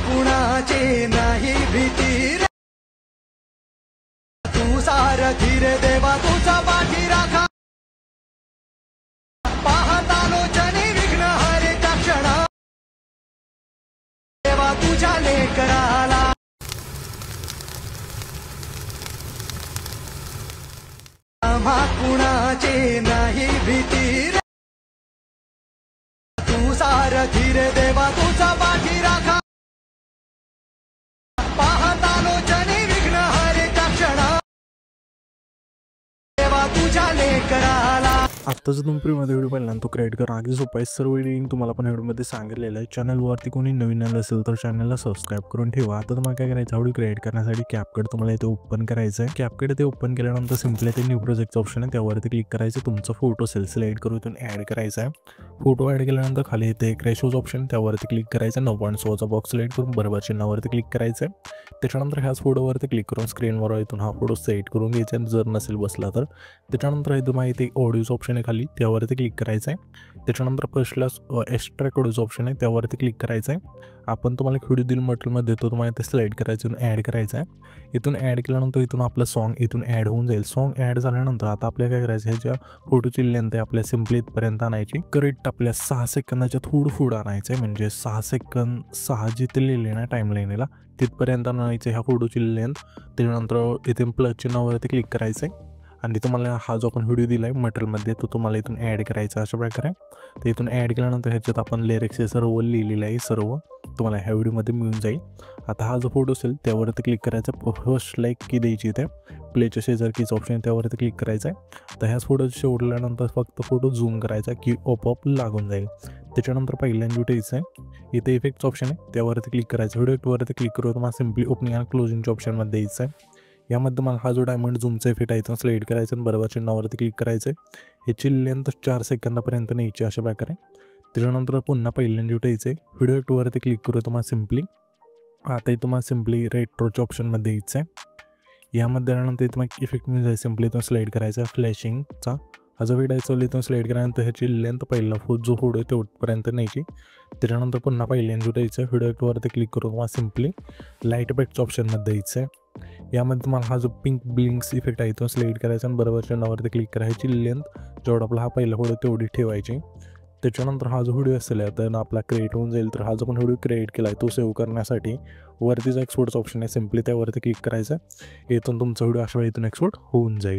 कुणाचे नाही भीती रे, तू सारथी रे देवा तुझा पाठी राखा, पाहता लोचनी विघ्न हरेच्या क्षणा, देवा तुझ्या लेकराला आम्हा कुणाचे नाही भीती रे, तू सारथी रे देवा तुझा पाठी राखा, पाहता लोचनी विघ्न हरेच्या क्षणा, देवा तुझ्या लेकराला. आत्ता जर तुम्ही फ्रीमध्ये व्हिडिओ पाहिला तो क्रिएट करा, अगदी सोपा आहे. सर्व लिंक तुम्हाला पण व्हिडिओमध्ये सांगितलेलं आहे. चॅनलवरती कोणी नवीन आलं असेल तर चॅनलला सबस्क्राईब करून ठेवा. आता तुम्हाला काय करायचं, व्हिडिओ क्रिएट करण्यासाठी कॅपकट तुम्हाला इथे ओपन करायचं आहे. कॅपकट ते ओपन केल्यानंतर सिम्पली ते न्यू प्रोजेक्टचं ऑप्शन आहे त्यावरती क्लिक करायचं. तुमचा फोटो सिलेक्ट करून इथून ॲड करायचा आहे. फोटो ॲड केल्यानंतर खाली इथे एक रेशोज ऑप्शन त्यावरती क्लिक करायचं. 9.6चा बॉक्स सिलेक्ट करून बरोबर चिन्हावरती क्लिक करायचं आहे. त्याच्यानंतर ह्याच फोटोवरती क्लिक करून स्क्रीनवर इथून हा फोटो सेट करून घ्यायचा आहे जर नसेल बसला तर. त्याच्यानंतर इथं माहिती ऑडिओचं ऑप्शन आहे खाली त्यावरती क्लिक करायचं आहे. त्याच्यानंतर फर्स्टला एक्स्ट्रॅक्ट ऑडिओचं ऑप्शन आहे त्यावरती क्लिक करायचं आहे. आपण तुम्हाला एक व्हिडिओ दिल मटेरियलमध्ये देतो, तुम्हाला ते सिलेक्ट करायचं, इथून ॲड करायचं आहे. इथून ॲड केल्यानंतर इथून आपलं सॉन्ग इथून ॲड होऊन जाईल. सॉन्ग ॲड झाल्यानंतर आता आपल्याला काय करायचं, ह्याच्या फोटोची लेंथ आहे आपल्या सिम्पली इथपर्यंत आणायची. करेक्ट आपल्या 6 सेकंदाच्या थोडं पुढं आणायचं आहे, म्हणजे 6 सेकंद 6 जिथे लिहिले ना टाईम लाईनीला तिथपर्यंत आणायचं ह्या फोटोची लेंथ. त्यानंतर इथे प्लस चिन्हावरती क्लिक करायचं आहे आणि तुम्हाला हा जो आपण व्हिडिओ दिला आहे मटेरियलमध्ये तो तुम्हाला इथून ॲड करायचा अशा प्रकारे. तर इथून ॲड केल्यानंतर ह्याच्यात आपण लिरिक्स हे सर्व लिहिलेलं आहे, सर्व तुम्हाला ह्या व्हिडिओमध्ये मिळून जाईल. आता हा जो फोटो असेल त्यावरती क्लिक करायचा. फर्स्ट लाईक की द्यायची इथे प्लेच्या शेजार कीच ऑप्शन आहे त्यावरती क्लिक करायचं आहे. तर ह्याच फोटो शेवटल्यानंतर फक्त फोटो झूम करायचा की ओपअप लागून जाईल. त्याच्यानंतर पहिल्यांदा उठायचं आहे, इथे इफेक्ट्स ऑप्शन आहे त्यावरती क्लिक करायचं. व्हिडिओ इफेक्टवरती क्लिक करून तुम्हाला सिम्पली ओपनिंग आणि क्लोजिंगच्या ऑप्शनमध्ये द्यायचं आहे. यामध्ये मला हा जो डायमंड झूमचा इफेक्ट आहे तो सिलेक्ट करायचा आणि बरोबर चिन्हावरती क्लिक करायचं आहे. ह्याची लेंथ 4 सेकंदापर्यंत न्यायची अशा प्रकारे. त्याच्यानंतर पुन्हा पहिल्यांदा उठायचं आहे, व्हिडिओ इफेक्टवरती क्लिक करू तुम्हाला सिम्पली आता तुम्हाला सिम्पली रेट्रोच्या ऑप्शनमध्ये द्यायचं आहे. यामध्ये त्यानंतर तुम्हाला इफेक्ट मिळून जाईल, सिम्पली तो सिलेक्ट करायचा फ्लॅशिंगचा हा जो व्हिडिओ आहे तो सिलेक्ट केल्यानंतर ह्याची लेंथ पहिला जो फोटो आहे तेवढपर्यंत न्यायची. त्याच्यानंतर पुन्हा पहिल्यांदा उठायचं आहे, व्हिडिओ इफेक्टवरती क्लिक करून तुम्हाला सिम्पली लाईट इफेक्टच्या ऑप्शनमध्ये द्यायचं आहे. यामध्ये तुम्हाला हा जो पिंक ब्लिंक्स इफेक्ट आहे तो सिलेक्ट करायचा आणि बरोबर चिन्हावरती क्लिक करायची. लेंथ जेवढा आपला हा पहिला फोटो तेवढी ठेवायची. त्याच्यानंतर हा जो व्हिडिओ असेल तर आपला क्रिएट होऊन जाईल. तर हा जो पण व्हिडिओ क्रिएट केला आहे तो सेव्ह करण्यासाठी वरतीचा एक्सपोर्टचा ऑप्शन आहे, सिम्पली त्यावरती क्लिक करायचा. इथून तुमचा व्हिडिओ अशा वेळी इथून एक्सपोर्ट होऊन जाईल.